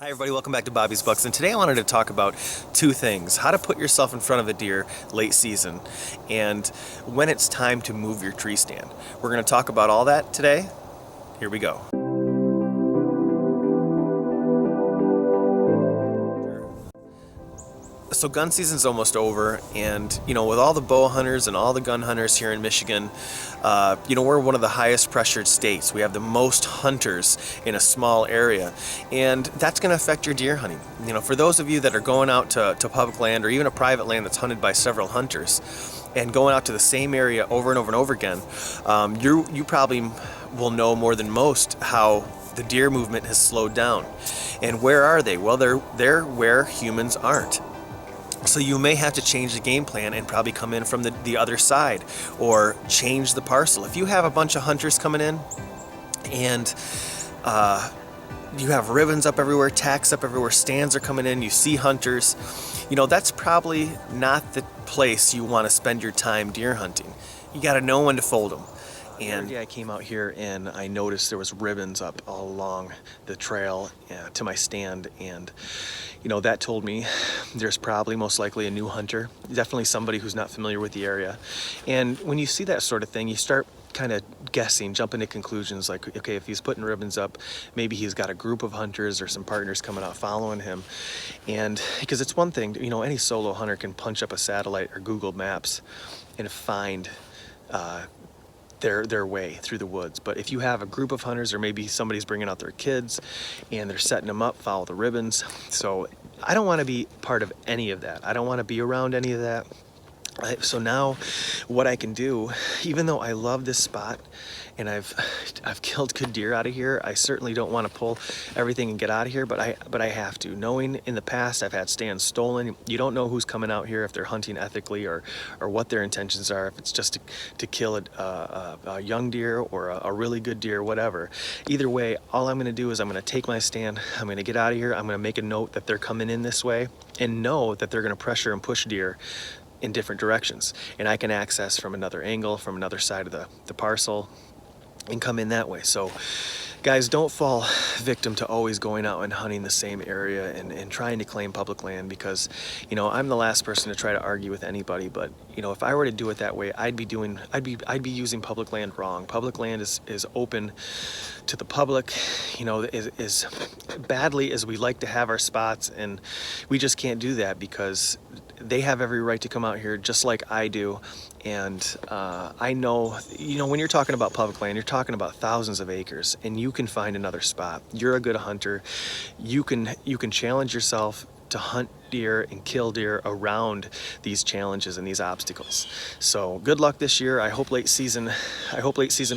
Hi everybody, welcome back to Bobby's Bucks, and today I wanted to talk about two things: how to put yourself in front of a deer late season, and when it's time to move your tree stand. We're going to talk about all that today. Here we go. So gun season's almost over, and with all the bow hunters and all the gun hunters here in Michigan, we're one of the highest pressured states. We have the most hunters in a small area, and that's going to affect your deer hunting. For those of you that are going out to public land or even a private land that's hunted by several hunters and going out to the same area over and over and over again, you probably will know more than most how the deer movement has slowed down. And where are they? Well, they're where humans aren't. So you may have to change the game plan and probably come in from the other side, or change the parcel. If you have a bunch of hunters coming in and you have ribbons up everywhere, tacks up everywhere, stands are coming in, you see hunters, that's probably not the place you want to spend your time deer hunting. You got to know when to fold them. And I came out here and I noticed there was ribbons up all along the trail to my stand, and that told me there's probably most likely a new hunter, definitely somebody who's not familiar with the area. And when you see that sort of thing, you start kind of guessing, jumping to conclusions like, okay, if he's putting ribbons up, maybe he's got a group of hunters or some partners coming out following him. And because it's one thing, any solo hunter can punch up a satellite or Google Maps and find their way through the woods. But if you have a group of hunters, or maybe somebody's bringing out their kids and they're setting them up, follow the ribbons. So I don't want to be part of any of that. I don't want to be around any of that. So now what I can do, even though I love this spot and I've killed good deer out of here, I certainly don't want to pull everything and get out of here, but I have to. Knowing in the past I've had stands stolen, you don't know who's coming out here, if they're hunting ethically or what their intentions are, if it's just to kill a young deer or a really good deer, whatever. Either way, all I'm going to do is I'm going to take my stand, I'm going to get out of here, I'm going to make a note that they're coming in this way and know that they're going to pressure and push deer in different directions, and I can access from another angle, from another side of the parcel, and come in that way. So guys, don't fall victim to always going out and hunting the same area and trying to claim public land, because I'm the last person to try to argue with anybody, but if I were to do it that way, I'd be using public land wrong. Public land is open to the public, as badly as we like to have our spots, and we just can't do that because they have every right to come out here just like I do. And I know, when you're talking about public land, you're talking about thousands of acres, and you can find another spot. You're a good hunter. You can challenge yourself to hunt deer and kill deer around these challenges and these obstacles. So good luck this year. I hope late season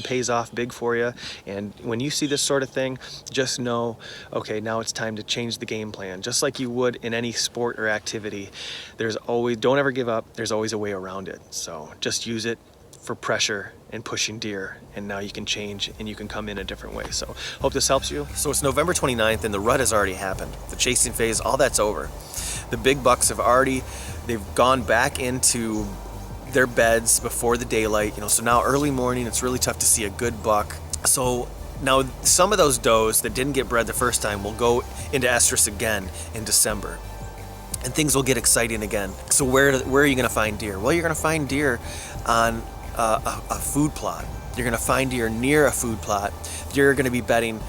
pays off big for you. And when you see this sort of thing, just know, okay, now it's time to change the game plan. Just like you would in any sport or activity, don't ever give up. There's always a way around it. So just use it for pressure and pushing deer, and now you can change and you can come in a different way. So hope this helps you. So it's November 29th and the rut has already happened. The chasing phase, all that's over. The big bucks they've gone back into their beds before the daylight, so now early morning it's really tough to see a good buck. So now some of those does that didn't get bred the first time will go into estrus again in December, and things will get exciting again. So where are you going to find deer? Well, you're going to find deer on a food plot. You're going to find deer near a food plot. You're going to be bedding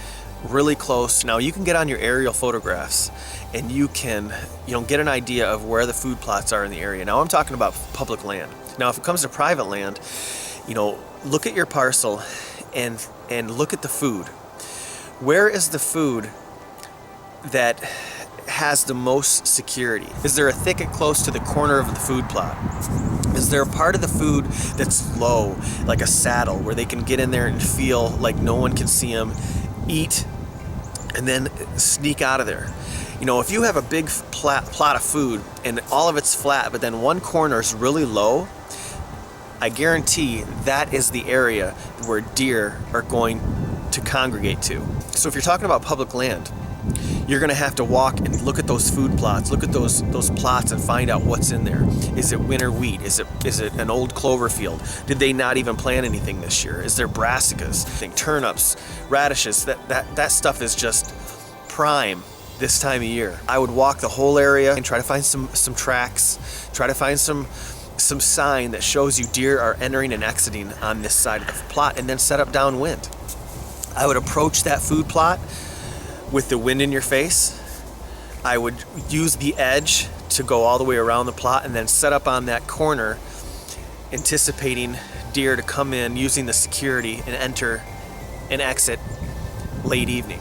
really close. Now you can get on your aerial photographs and you can get an idea of where the food plots are in the area. Now I'm talking about public land. Now if it comes to private land, look at your parcel and look at the food. Where is the food that has the most security? Is there a thicket close to the corner of the food plot? Is there a part of the food that's low, like a saddle, where they can get in there and feel like no one can see them, eat, and then sneak out of there? If you have a big plot of food and all of it's flat, but then one corner is really low, I guarantee that is the area where deer are going to congregate to. So if you're talking about public land, you're going to have to walk and look at those food plots, look at those plots and find out what's in there. Is it winter wheat? Is it an old clover field? Did they not even plant anything this year? Is there brassicas, turnips, radishes? That stuff is just prime this time of year. I would walk the whole area and try to find some tracks, try to find some sign that shows you deer are entering and exiting on this side of the plot, and then set up downwind. I would approach that food plot with the wind in your face. I would use the edge to go all the way around the plot and then set up on that corner, anticipating deer to come in using the security and enter and exit late evening.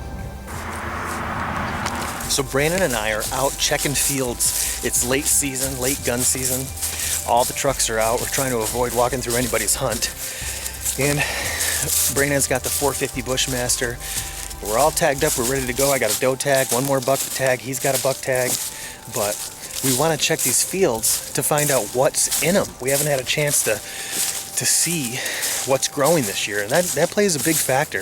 So Brandon and I are out checking fields. It's late season, late gun season. All the trucks are out. We're trying to avoid walking through anybody's hunt. And Brandon's got the 450 Bushmaster. We're all tagged up, we're ready to go. I got a doe tag, one more buck tag, he's got a buck tag. But we want to check these fields to find out what's in them. We haven't had a chance to see what's growing this year, and that plays a big factor.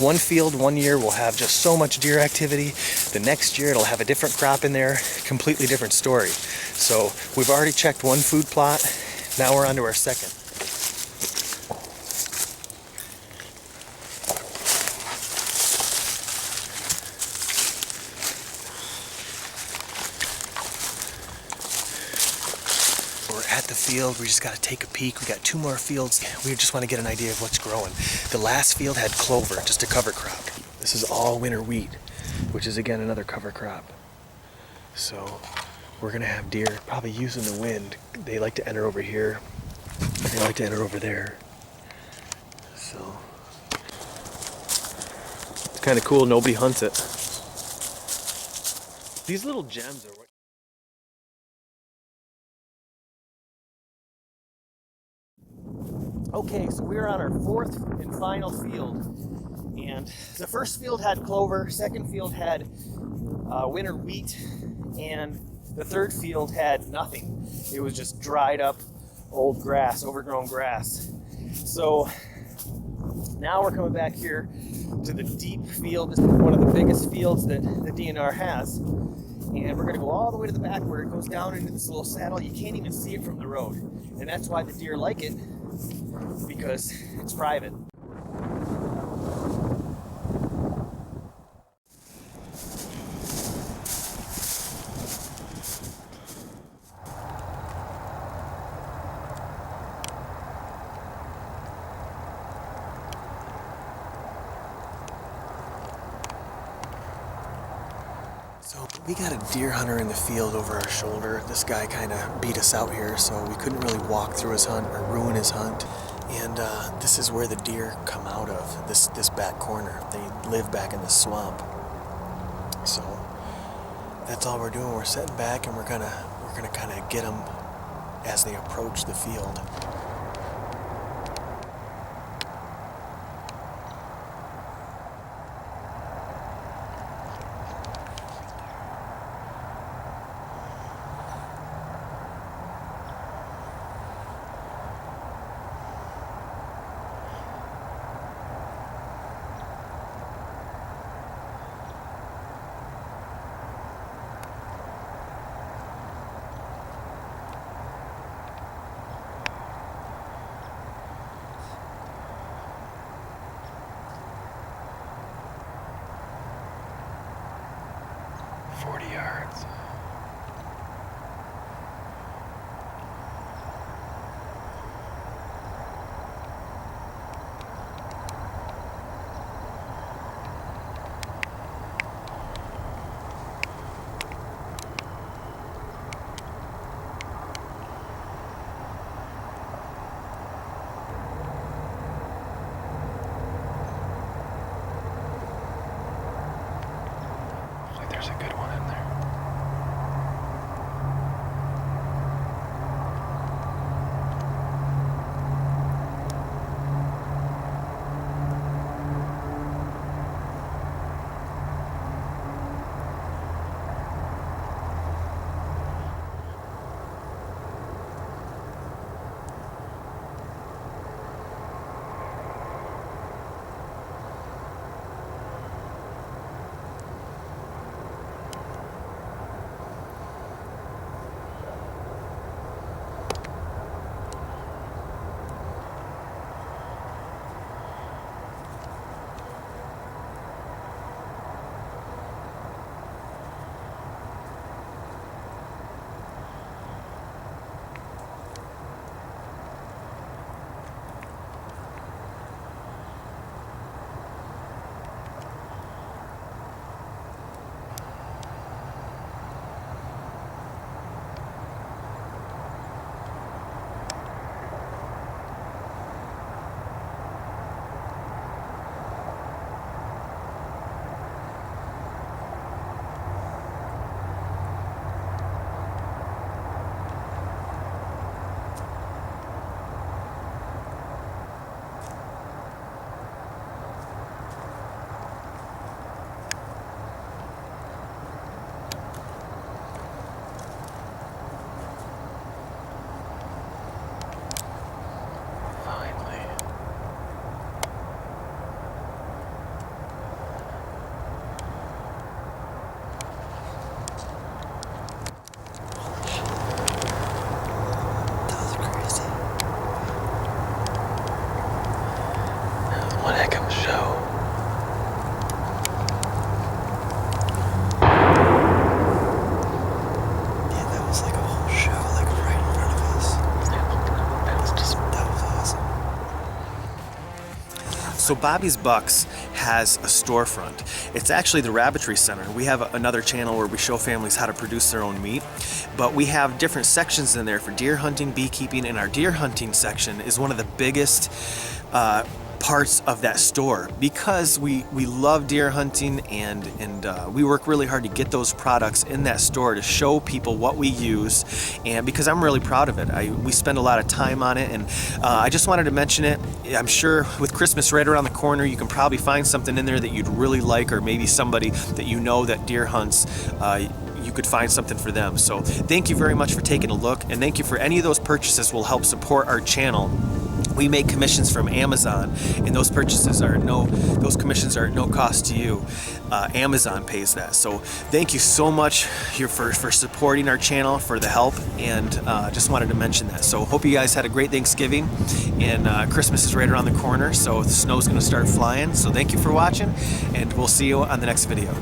One field one year will have just so much deer activity. The next year it'll have a different crop in there, completely different story. So we've already checked one food plot, now we're on to our second. At the field, we just got to take a peek. We got 2 more fields. We just want to get an idea of what's growing. The last field had clover, just a cover crop. This is all winter wheat, which is again another cover crop. So we're gonna have deer probably using the wind. They like to enter over here. They like to enter over there. So it's kind of cool. Nobody hunts it. These little gems are what. Okay, so we're on our 4th and final field, and the first field had clover, second field had winter wheat, and the third field had nothing. It was just dried up old grass, overgrown grass. So now we're coming back here to the deep field. This is one of the biggest fields that the DNR has, and we're gonna go all the way to the back where it goes down into this little saddle. You can't even see it from the road, and that's why the deer like it, because it's private. So we got a deer hunter in the field over our shoulder. This guy kind of beat us out here, so we couldn't really walk through his hunt or ruin his hunt. And this is where the deer come out of, this back corner. They live back in the swamp. So that's all we're doing. We're sitting back and we're gonna kind of get them as they approach the field. There's a good one in there. So Bobby's Bucks has a storefront. It's actually the Rabbitry Center. We have another channel where we show families how to produce their own meat, but we have different sections in there for deer hunting, beekeeping, and our deer hunting section is one of the biggest parts of that store because we love deer hunting and we work really hard to get those products in that store to show people what we use, and because I'm really proud of it. We spend a lot of time on it, and I just wanted to mention it. I'm sure with Christmas right around the corner, you can probably find something in there that you'd really like, or maybe somebody that you know that deer hunts, you could find something for them. So thank you very much for taking a look, and thank you for any of those purchases will help support our channel. We make commissions from Amazon, and those commissions are at no cost to you. Amazon pays that. So thank you so much for supporting our channel, for the help, and just wanted to mention that. So hope you guys had a great Thanksgiving, and Christmas is right around the corner, so the snow's going to start flying. So thank you for watching, and we'll see you on the next video.